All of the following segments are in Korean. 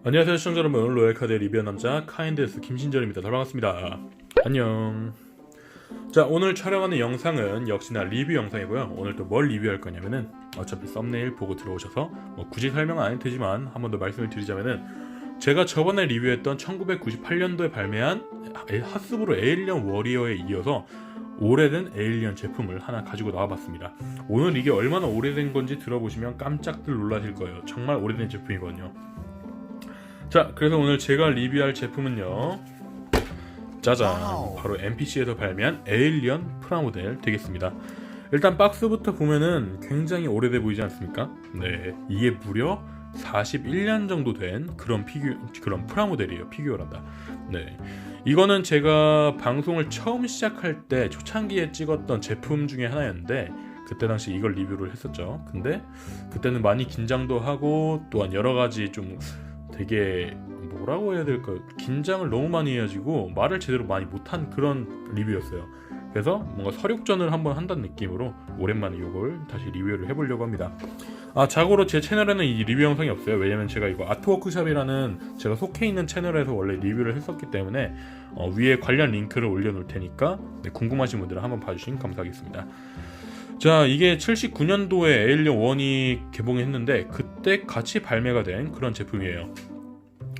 안녕하세요 시청자 여러분, 로얄카드 리뷰한 남자 카인데스 김신절입니다. 잘 반갑습니다. 안녕. 자, 오늘 촬영하는 영상은 역시나 리뷰 영상이고요. 오늘 또 뭘 리뷰할 거냐면은, 어차피 썸네일 보고 들어오셔서 굳이 설명 안 해도 되지만 한 번 더 말씀을 드리자면은, 제가 저번에 리뷰했던 1998년도에 발매한 하스브로 에일리언 워리어에 이어서 오래된 에일리언 제품을 하나 가지고 나와봤습니다. 오늘 이게 얼마나 오래된 건지 들어보시면 깜짝들 놀라실 거예요. 정말 오래된 제품이거든요. 자, 그래서 오늘 제가 리뷰할 제품은요, 짜잔, 바로 NPC에서 발매한 에일리언 프라모델 되겠습니다. 일단 박스부터 보면은 굉장히 오래돼 보이지 않습니까? 네, 이게 무려 41년 정도 된 그런 프라모델이에요. 피규어란다. 네, 이거는 제가 방송을 처음 시작할 때 초창기에 찍었던 제품 중에 하나였는데, 그때 당시 이걸 리뷰를 했었죠. 근데 그때는 많이 긴장도 하고, 또한 여러 가지 좀 되게 뭐라고 해야 될까요? 긴장을 너무 많이 해가지고 말을 제대로 많이 못한 그런 리뷰였어요. 그래서 뭔가 서력전을 한번 한다는 느낌으로 오랜만에 이걸 다시 리뷰를 해보려고 합니다. 자고로 제 채널에는 이 리뷰 영상이 없어요. 왜냐면 제가 이거 아트워크샵이라는 제가 속해 있는 채널에서 원래 리뷰를 했었기 때문에 위에 관련 링크를 올려놓을 테니까, 네, 궁금하신 분들은 한번 봐주시면 감사하겠습니다. 자, 이게 79년도에 에일리언 1이 개봉했는데 그때 같이 발매가 된 그런 제품이에요.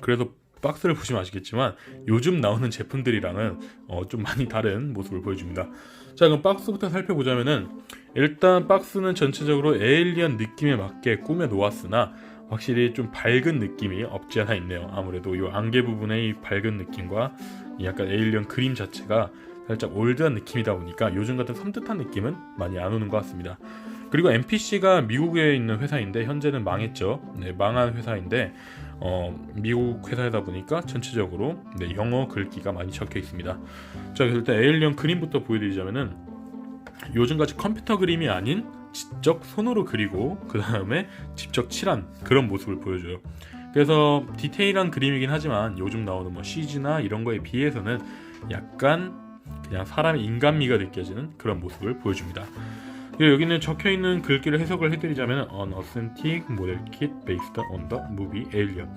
그래서 박스를 보시면 아시겠지만 요즘 나오는 제품들이랑은 좀 많이 다른 모습을 보여줍니다. 자, 그럼 박스부터 살펴보자면은, 일단 박스는 전체적으로 에일리언 느낌에 맞게 꾸며 놓았으나 확실히 좀 밝은 느낌이 없지 않아 있네요. 아무래도 이 안개 부분의 이 밝은 느낌과 이 약간 에일리언 그림 자체가 살짝 올드한 느낌이다 보니까 요즘 같은 섬뜩한 느낌은 많이 안 오는 것 같습니다. 그리고 NPC가 미국에 있는 회사인데 현재는 망했죠. 네, 망한 회사인데 미국 회사이다 보니까 전체적으로, 네, 영어 글귀가 많이 적혀 있습니다. 자, 일단 에일리언 그림부터 보여드리자면은, 요즘같이 컴퓨터 그림이 아닌 직접 손으로 그리고 그 다음에 직접 칠한 그런 모습을 보여줘요. 그래서 디테일한 그림이긴 하지만 요즘 나오는 뭐 CG나 이런 거에 비해서는 약간 그냥 사람의 인간미가 느껴지는 그런 모습을 보여줍니다. 여기는 적혀있는 글귀를 해석을 해드리자면 An authentic model kit based on the movie Alien.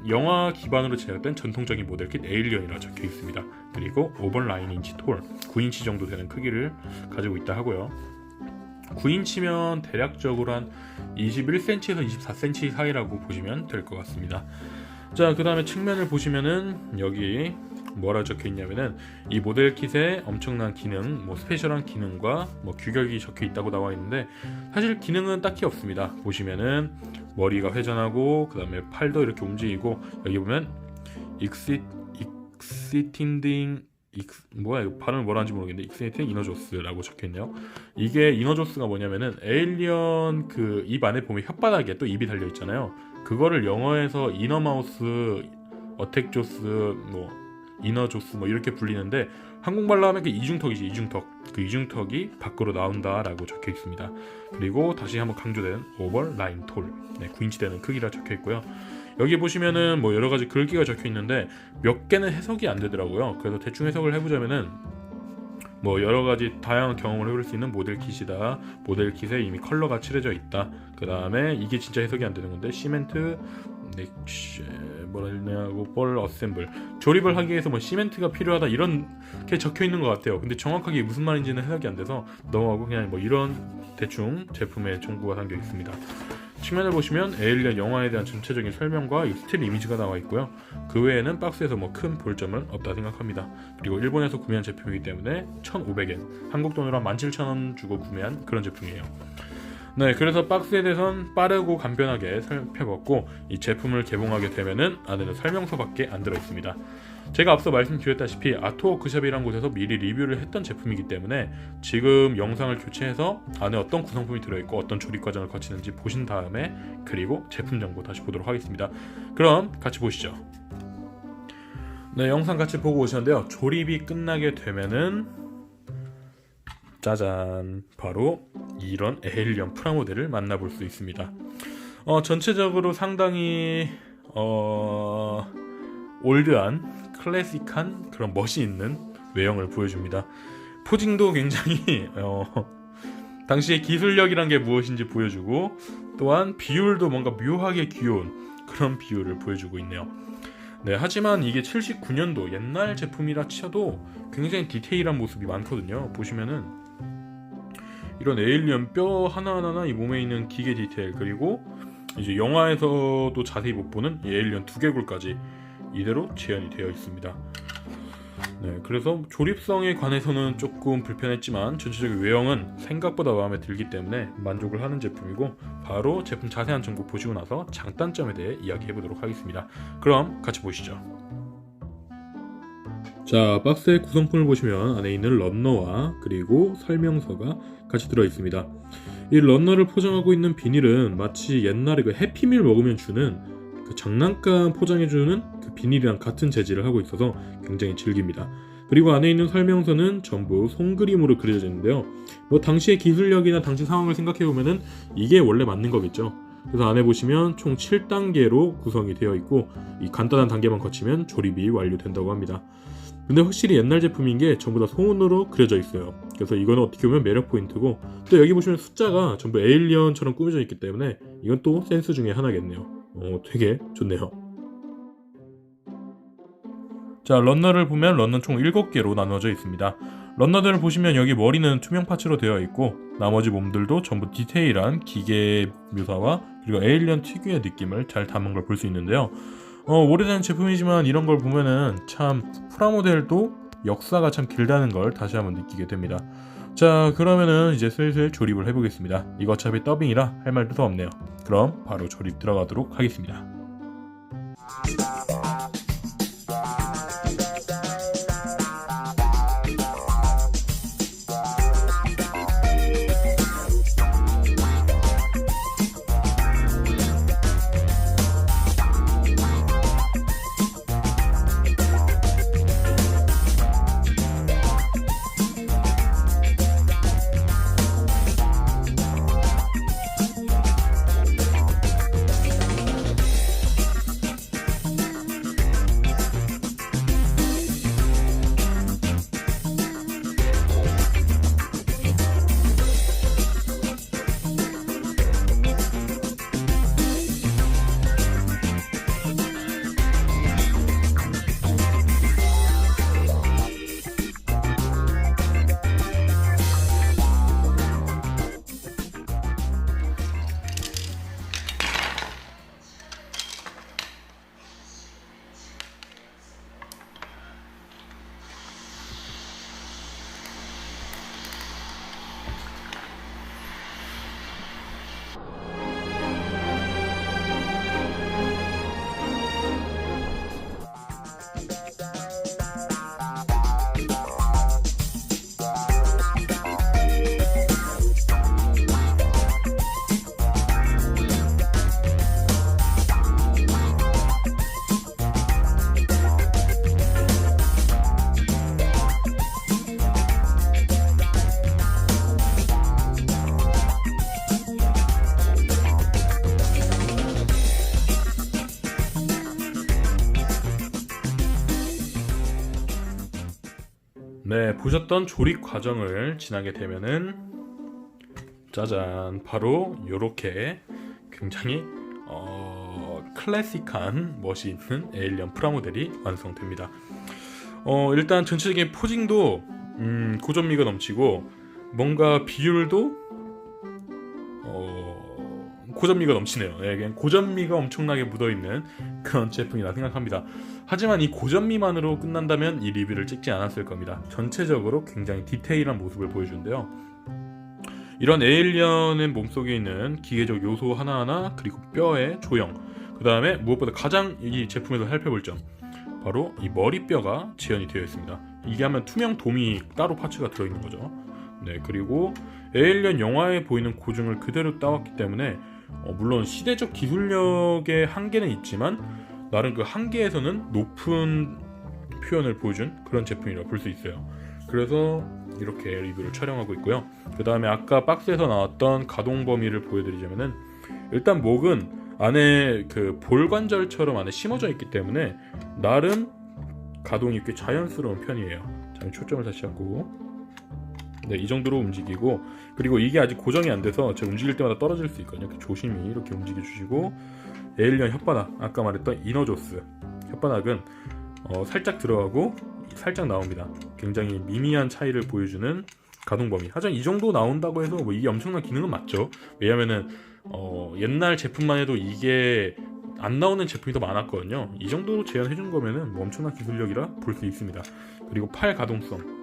영화 기반으로 제작된 전통적인 모델 킷 에일리언이라 적혀있습니다. 그리고 오버 9인치 톨, 9인치 정도 되는 크기를 가지고 있다 하고요. 9인치면 대략적으로 한 21cm에서 24cm 사이라고 보시면 될 것 같습니다. 자, 그 다음에 측면을 보시면은 여기 뭐라 적혀 있냐면은, 이 모델 킷에 엄청난 기능, 스페셜한 기능과 규격이 적혀 있다고 나와 있는데, 사실 기능은 딱히 없습니다. 보시면은 머리가 회전하고, 그 다음에 팔도 이렇게 움직이고, 여기 보면 extending 발음을 뭐라 하는지 모르겠는데 익스텐딩 이너조스라고 적혀있네요. 이게 이너조스가 뭐냐면은, 에일리언 그 입 안에 보면 혓바닥에 또 입이 달려있잖아요. 그거를 영어에서 이너마우스, 어택조스, 이너조스 이렇게 불리는데, 한국말로 하면 그 이중턱이지, 이중턱. 그 이중턱이 밖으로 나온다라고 적혀 있습니다. 그리고 다시 한번 강조된 오버 라인 톨, 9인치 되는 크기라 적혀 있고요. 여기 보시면은 여러 가지 글귀가 적혀 있는데 몇 개는 해석이 안 되더라고요. 그래서 대충 해석을 해보자면은, 여러 가지 다양한 경험을 해볼 수 있는 모델 킷이다. 모델 킷에 이미 컬러가 칠해져 있다. 그 다음에 이게 진짜 해석이 안 되는 건데, 시멘트 볼 어셈블, 조립을 하기 위해서 시멘트가 필요하다, 이렇게 적혀 있는 것 같아요. 근데 정확하게 무슨 말인지는 해석이 안 돼서 넘어가고, 그냥 이런 대충 제품의 정보가 담겨 있습니다. 측면을 보시면 에일리언 영화에 대한 전체적인 설명과 이 스틸 이미지가 나와 있고요. 그 외에는 박스에서 큰 볼점은 없다 생각합니다. 그리고 일본에서 구매한 제품이기 때문에 1,500엔, 한국 돈으로 한 17,000원 주고 구매한 그런 제품이에요. 네, 그래서 박스에 대해선 빠르고 간편하게 살펴봤고, 이 제품을 개봉하게 되면은 안에는 설명서밖에 안 들어있습니다. 제가 앞서 말씀드렸다시피 아트워크샵이라는 곳에서 미리 리뷰를 했던 제품이기 때문에 지금 영상을 교체해서 안에 어떤 구성품이 들어있고 어떤 조립 과정을 거치는지 보신 다음에, 그리고 제품 정보 다시 보도록 하겠습니다. 그럼 같이 보시죠. 네, 영상 같이 보고 오셨는데요. 조립이 끝나게 되면은, 짜잔, 바로 이런 에일리언 프라모델을 만나볼 수 있습니다. 전체적으로 상당히 올드한, 클래식한 그런 멋이 있는 외형을 보여줍니다. 포징도 굉장히 당시의 기술력이란 게 무엇인지 보여주고, 또한 비율도 뭔가 묘하게 귀여운 그런 비율을 보여주고 있네요. 네, 하지만 이게 79년도 옛날 제품이라 치어도 굉장히 디테일한 모습이 많거든요. 보시면은 이런 에일리언 뼈 하나하나 이 몸에 있는 기계 디테일, 그리고 이제 영화에서도 자세히 못 보는 이 에일리언 두개골까지 이대로 재현이 되어 있습니다. 네, 그래서 조립성에 관해서는 조금 불편했지만 전체적인 외형은 생각보다 마음에 들기 때문에 만족을 하는 제품이고, 바로 제품 자세한 정보 보시고 나서 장단점에 대해 이야기해 보도록 하겠습니다. 그럼 같이 보시죠. 자, 박스의 구성품을 보시면 안에 있는 런너와 그리고 설명서가 같이 들어 있습니다. 이 런너를 포장하고 있는 비닐은 마치 옛날에 그 해피밀 먹으면 주는 그 장난감 포장해주는 그 비닐이랑 같은 재질을 하고 있어서 굉장히 질깁니다. 그리고 안에 있는 설명서는 전부 손그림으로 그려져 있는데요. 뭐 당시의 기술력이나 당시 상황을 생각해보면은 이게 원래 맞는 거겠죠. 그래서 안에 보시면 총 7단계로 구성이 되어 있고, 이 간단한 단계만 거치면 조립이 완료된다고 합니다. 근데 확실히 옛날 제품인 게 전부 다 손으로 그려져 있어요. 그래서 이거는 어떻게 보면 매력 포인트고, 또 여기 보시면 숫자가 전부 에일리언처럼 꾸며져 있기 때문에 이건 또 센스 중에 하나겠네요. 되게 좋네요. 자, 런너를 보면 런너는 총 7개로 나눠져 있습니다. 런너들을 보시면 여기 머리는 투명 파츠로 되어 있고, 나머지 몸들도 전부 디테일한 기계 묘사와 그리고 에일리언 특유의 느낌을 잘 담은 걸 볼 수 있는데요. 오래된 제품이지만 이런 걸 보면은 참 프라모델도 역사가 참 길다는 걸 다시 한번 느끼게 됩니다. 자, 그러면은 이제 슬슬 조립을 해보겠습니다. 이거 어차피 더빙이라 할 말도 더 없네요. 그럼 바로 조립 들어가도록 하겠습니다. 네, 보셨던 조립 과정을 지나게 되면은 짜잔, 바로 요렇게 굉장히 클래식한 멋이 있는 에일리언 프라모델이 완성됩니다. 일단 전체적인 포징도 고전미가 넘치고, 뭔가 비율도 고전미가 넘치네요. 네, 그냥 고전미가 엄청나게 묻어있는 그런 제품이라 생각합니다. 하지만 이 고전미만으로 끝난다면 이 리뷰를 찍지 않았을 겁니다. 전체적으로 굉장히 디테일한 모습을 보여주는데요. 이런 에일리언의 몸속에 있는 기계적 요소 하나하나, 그리고 뼈의 조형, 그 다음에 무엇보다 가장 이 제품에서 살펴볼 점, 바로 이 머리뼈가 재현이 되어 있습니다. 이게 하면 투명 돔이 따로 파츠가 들어있는 거죠. 네, 그리고 에일리언 영화에 보이는 고증을 그대로 따왔기 때문에 물론 시대적 기술력의 한계는 있지만 나름 그 한계에서는 높은 표현을 보여준 그런 제품이라고 볼 수 있어요. 그래서 이렇게 리뷰를 촬영하고 있고요. 그 다음에 아까 박스에서 나왔던 가동 범위를 보여드리자면은, 일단 목은 안에 그 볼관절처럼 안에 심어져 있기 때문에 나름 가동이 꽤 자연스러운 편이에요. 자, 초점을 다시 잡고, 네, 이 정도로 움직이고, 그리고 이게 아직 고정이 안 돼서 제가 움직일 때마다 떨어질 수 있거든요. 조심히 이렇게 움직여 주시고, 에일리언 혓바닥, 아까 말했던 이너조스 혓바닥은 살짝 들어가고 살짝 나옵니다. 굉장히 미미한 차이를 보여주는 가동 범위. 하지만 이 정도 나온다고 해서 뭐 이게 엄청난 기능은 맞죠. 왜냐면은 옛날 제품만 해도 이게 안 나오는 제품이 더 많았거든요. 이 정도로 제한해준 거면은 뭐 엄청난 기술력이라 볼 수 있습니다. 그리고 팔 가동성.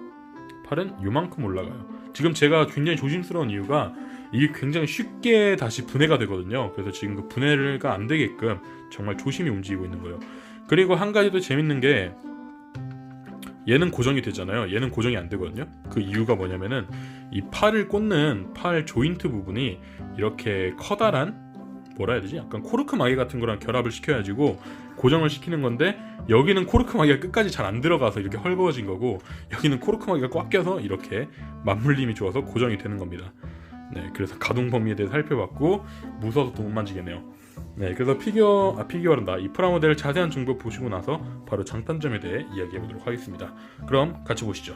팔은 요만큼 올라가요. 지금 제가 굉장히 조심스러운 이유가 이게 굉장히 쉽게 다시 분해가 되거든요. 그래서 지금 그 분해가 안 되게끔 정말 조심히 움직이고 있는 거예요. 그리고 한 가지 더 재밌는 게 얘는 고정이 되잖아요. 얘는 고정이 안 되거든요. 그 이유가 뭐냐면은 이 팔을 꽂는 팔 조인트 부분이 이렇게 커다란 뭐라 해야 되지? 약간 코르크 마개 같은 거랑 결합을 시켜가지고 고정을 시키는 건데, 여기는 코르크 마개가 끝까지 잘 안 들어가서 이렇게 헐거워진 거고, 여기는 코르크 마개가 꽉 껴서 이렇게 맞물림이 좋아서 고정이 되는 겁니다. 네, 그래서 가동 범위에 대해 살펴봤고, 무서워서 또 못 만지겠네요. 네, 그래서 피규어란다. 이 프라모델 자세한 정보 보시고 나서 바로 장단점에 대해 이야기해 보도록 하겠습니다. 그럼 같이 보시죠.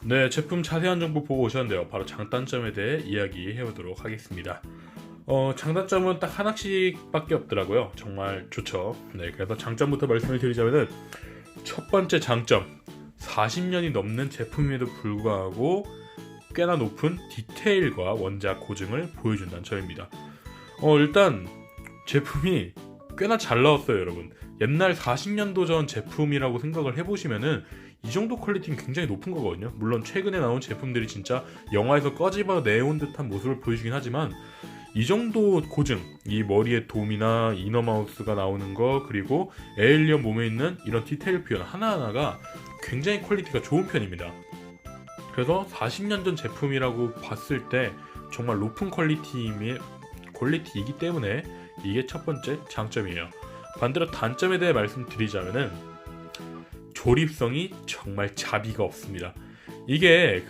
네, 제품 자세한 정보 보고 오셨는데요. 바로 장단점에 대해 이야기해 보도록 하겠습니다. 장단점은 딱 하나씩밖에 없더라고요. 정말 좋죠. 네, 그래서 장점부터 말씀을 드리자면은, 첫 번째 장점, 40년이 넘는 제품임에도 불구하고 꽤나 높은 디테일과 원작 고증을 보여준다는 점입니다. 일단 제품이 꽤나 잘 나왔어요, 여러분. 옛날 40년도 전 제품이라고 생각을 해보시면은 이 정도 퀄리티는 굉장히 높은 거거든요. 물론 최근에 나온 제품들이 진짜 영화에서 꺼집어내온 듯한 모습을 보여주긴 하지만, 이 정도 고증, 이 머리에 돔이나 이너마우스가 나오는 거, 그리고 에일리언 몸에 있는 이런 디테일 표현 하나하나가 굉장히 퀄리티가 좋은 편입니다. 그래서 40년 전 제품이라고 봤을 때 정말 높은 퀄리티이기 때문에 이게 첫 번째 장점이에요. 반대로 단점에 대해 말씀드리자면은, 조립성이 정말 자비가 없습니다. 이게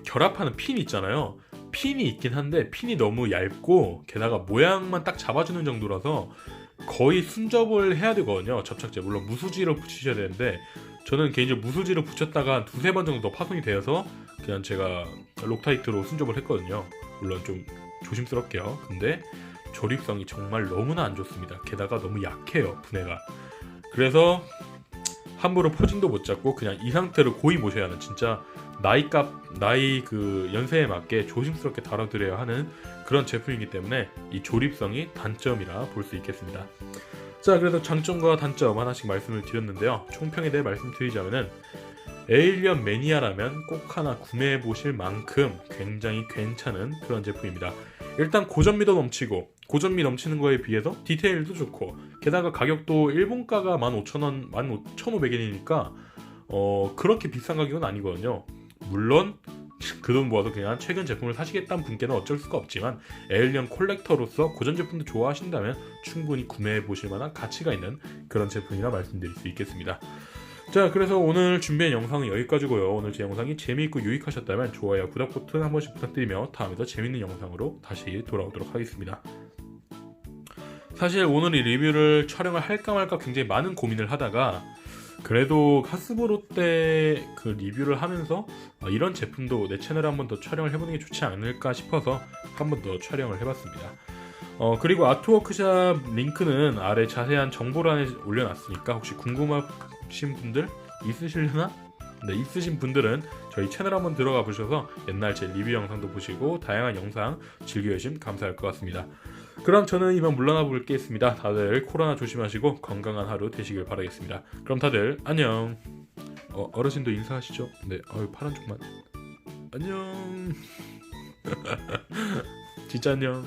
결합하는 핀 있잖아요. 핀이 있긴 한데 핀이 너무 얇고, 게다가 모양만 딱 잡아주는 정도라서 거의 순접을 해야 되거든요. 접착제, 물론 무수지로 붙이셔야 되는데, 저는 개인적으로 무수지로 붙였다가 두세 번 정도 파손이 되어서 그냥 제가 록타이트로 순접을 했거든요. 물론 좀 조심스럽게요. 근데 조립성이 정말 너무나 안 좋습니다. 게다가 너무 약해요, 분해가. 그래서 함부로 포진도 못 잡고 그냥 이 상태로 고이 모셔야 하는, 진짜 나이 연세에 맞게 조심스럽게 다뤄드려야 하는 그런 제품이기 때문에 이 조립성이 단점이라 볼 수 있겠습니다. 자, 그래서 장점과 단점 하나씩 말씀을 드렸는데요. 총평에 대해 말씀드리자면은, 에일리언 매니아라면 꼭 하나 구매해 보실 만큼 굉장히 괜찮은 그런 제품입니다. 일단 고전미도 넘치고, 고전미 넘치는 거에 비해서 디테일도 좋고, 게다가 가격도 일본가가 15,000원, 15,500엔이니까 그렇게 비싼 가격은 아니거든요. 물론 그 돈 모아서 그냥 최근 제품을 사시겠다는 분께는 어쩔 수가 없지만, 에일리언 콜렉터로서 고전 제품도 좋아하신다면 충분히 구매해 보실 만한 가치가 있는 그런 제품이라 말씀드릴 수 있겠습니다. 자, 그래서 오늘 준비한 영상은 여기까지고요. 오늘 제 영상이 재미있고 유익하셨다면 좋아요, 구독 버튼 한 번씩 부탁드리며 다음에 더 재밌는 영상으로 다시 돌아오도록 하겠습니다. 사실 오늘 이 리뷰를 촬영을 할까 말까 굉장히 많은 고민을 하다가 그래도 하스브로 때 그 리뷰를 하면서 이런 제품도 내 채널에 한 번 더 촬영을 해보는 게 좋지 않을까 싶어서 한 번 더 촬영을 해봤습니다. 그리고 아트워크샵 링크는 아래 자세한 정보란에 올려놨으니까 혹시 궁금하신 분들 있으시려나? 네, 있으신 분들은 저희 채널 한번 들어가 보셔서 옛날 제 리뷰 영상도 보시고 다양한 영상 즐겨주시면 감사할 것 같습니다. 그럼 저는 이만 물러나 볼겠습니다. 다들 코로나 조심하시고 건강한 하루 되시길 바라겠습니다. 그럼 다들 안녕. 어르신도 인사하시죠. 네, 파란 쪽만. 안녕. 진짜 안녕.